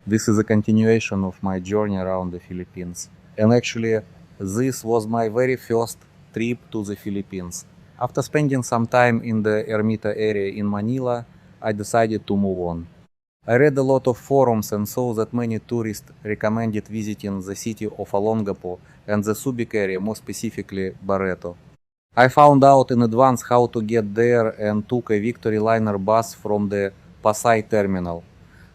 This is a continuation of my journey around the Philippines. And actually, this was my very first trip to the Philippines. After spending some time in the Ermita area in Manila, I decided to move on. I read a lot of forums and saw that many tourists recommended visiting the city of Olongapo and the Subic area, more specifically Barretto. I found out in advance how to get there and took a Victory Liner bus from the Pasay terminal.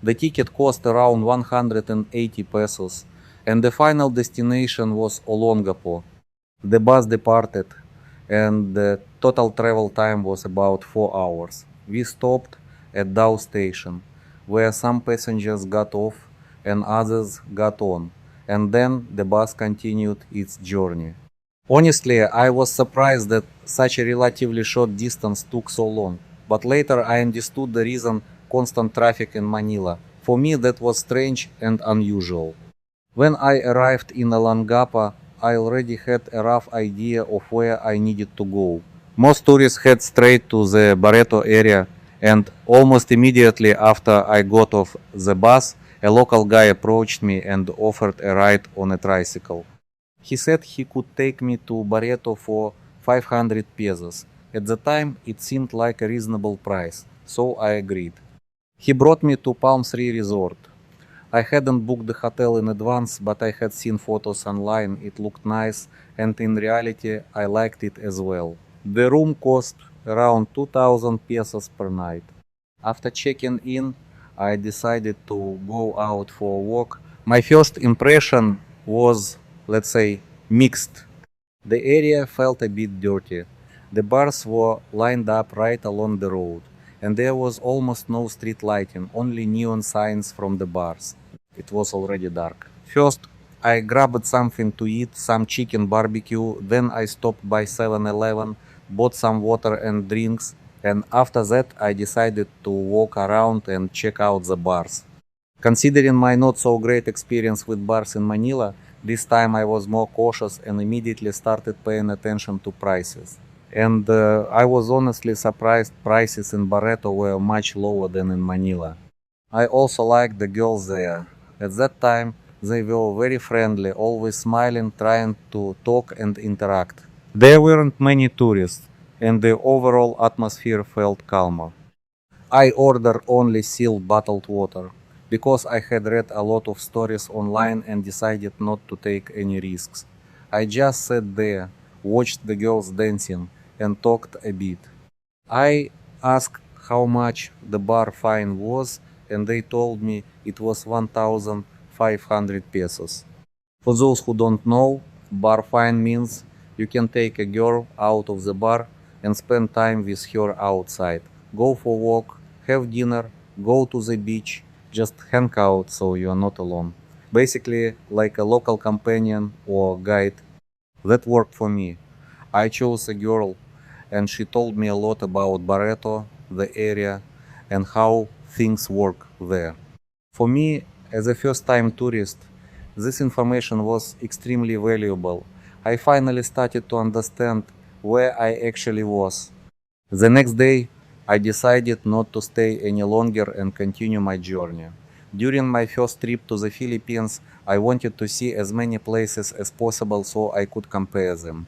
The ticket cost around 180 pesos, and the final destination was Olongapo. The bus departed, and the total travel time was about 4 hours. We stopped at Dow station, where some passengers got off and others got on, and then the bus continued its journey. Honestly, I was surprised that such a relatively short distance took so long, but later I understood the reason: constant traffic in Manila. For me, that was strange and unusual. When I arrived in Olongapo, I already had a rough idea of where I needed to go. Most tourists head straight to the Barretto area, and almost immediately after I got off the bus, a local guy approached me and offered a ride on a tricycle. He said he could take me to Barretto for 500 pesos. At the time, it seemed like a reasonable price, so I agreed. He brought me to Palm 3 Resort. I hadn't booked the hotel in advance, but I had seen photos online. It looked nice, and in reality, I liked it as well. The room cost around 2000 pesos per night. After checking in, I decided to go out for a walk. My first impression was, let's say, mixed. The area felt a bit dirty. The bars were lined up right along the road, and there was almost no street lighting, only neon signs from the bars. It was already dark. First, I grabbed something to eat, some chicken barbecue, then I stopped by 7-Eleven, bought some water and drinks, and after that I decided to walk around and check out the bars. Considering my not so great experience with bars in Manila, this time I was more cautious and immediately started paying attention to prices. And I was honestly surprised prices in Barretto were much lower than in Manila. I also liked the girls there. At that time, they were very friendly, always smiling, trying to talk and interact. There weren't many tourists, and the overall atmosphere felt calmer. I ordered only sealed bottled water because I had read a lot of stories online and decided not to take any risks. I just sat there, watched the girls dancing, and talked a bit. I asked how much the bar fine was, and they told me it was 1500 pesos. For those who don't know, bar fine means you can take a girl out of the bar and spend time with her outside. Go for a walk, have dinner, go to the beach, just hang out so you are not alone. Basically, like a local companion or guide. That worked for me. I chose a girl, and she told me a lot about Barretto, the area, and how things work there. For me, as a first time tourist, this information was extremely valuable. I finally started to understand where I actually was. The next day, I decided not to stay any longer and continue my journey. During my first trip to the Philippines, I wanted to see as many places as possible so I could compare them.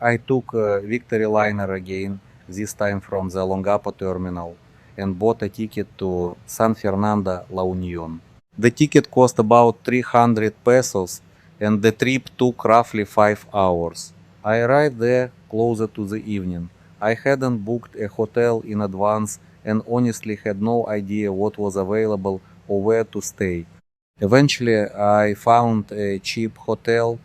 I took a Victory Liner again, this time from the Olongapo terminal, and bought a ticket to San Fernando, La Union. The ticket cost about 300 pesos, and the trip took roughly 5 hours. I arrived there closer to the evening. I hadn't booked a hotel in advance and honestly had no idea what was available or where to stay. Eventually, I found a cheap hotel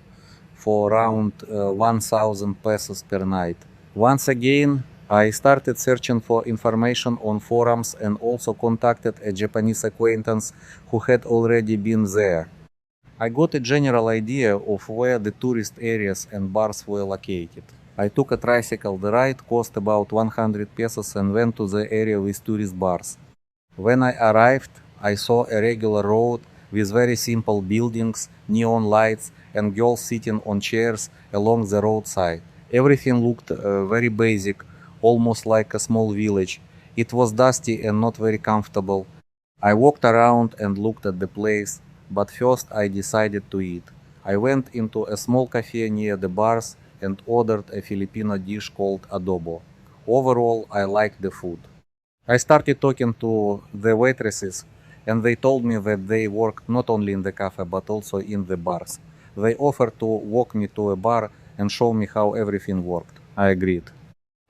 for around 1000 pesos per night. Once again, I started searching for information on forums and also contacted a Japanese acquaintance who had already been there. I got a general idea of where the tourist areas and bars were located. I took a tricycle. The ride cost about 100 pesos and went to the area with tourist bars. When I arrived, I saw a regular road with very simple buildings, neon lights, and girls sitting on chairs along the roadside. Everything looked very basic, almost like a small village. It was dusty and not very comfortable. I walked around and looked at the place, but first I decided to eat. I went into a small cafe near the bars and ordered a Filipino dish called adobo. Overall, I liked the food. I started talking to the waitresses, and they told me that they worked not only in the cafe but also in the bars. They offered to walk me to a bar and show me how everything worked. I agreed.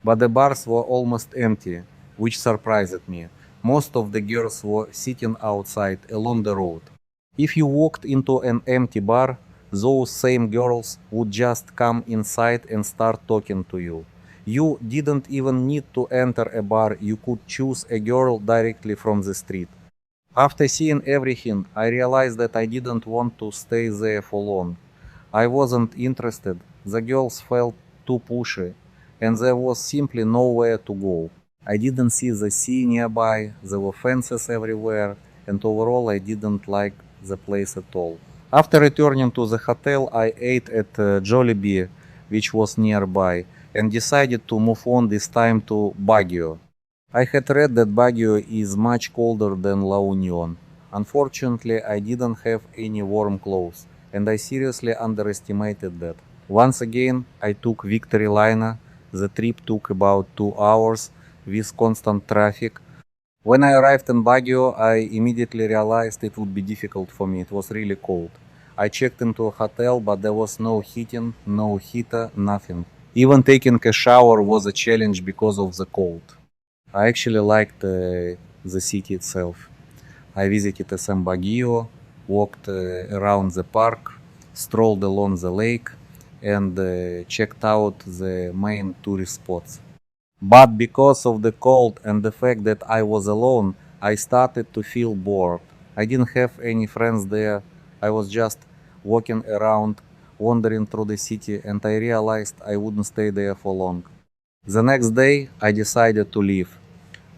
But the bars were almost empty, which surprised me. Most of the girls were sitting outside along the road. If you walked into an empty bar, those same girls would just come inside and start talking to you. You didn't even need to enter a bar, you could choose a girl directly from the street. After seeing everything, I realized that I didn't want to stay there for long. I wasn't interested, the girls felt too pushy, and there was simply nowhere to go. I didn't see the sea nearby, there were fences everywhere, and overall I didn't like the place at all. After returning to the hotel, I ate at Jollibee, which was nearby, and decided to move on this time to Baguio. I had read that Baguio is much colder than La Union. Unfortunately, I didn't have any warm clothes, and I seriously underestimated that. Once again, I took Victory Liner. The trip took about 2 hours with constant traffic. When I arrived in Baguio, I immediately realized it would be difficult for me. It was really cold. I checked into a hotel, but there was no heating, no heater, nothing. Even taking a shower was a challenge because of the cold. I actually liked the city itself. I visited San Baguio, walked around the park, strolled along the lake, and checked out the main tourist spots. But because of the cold and the fact that I was alone, I started to feel bored. I didn't have any friends there. I was just walking around, wandering through the city, and I realized I wouldn't stay there for long. The next day, I decided to leave.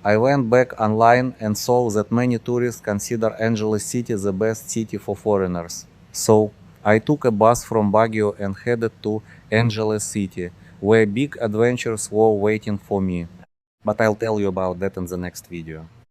I went back online and saw that many tourists consider Angeles City the best city for foreigners. So, I took a bus from Baguio and headed to Angeles City, where big adventures were waiting for me. But I'll tell you about that in the next video.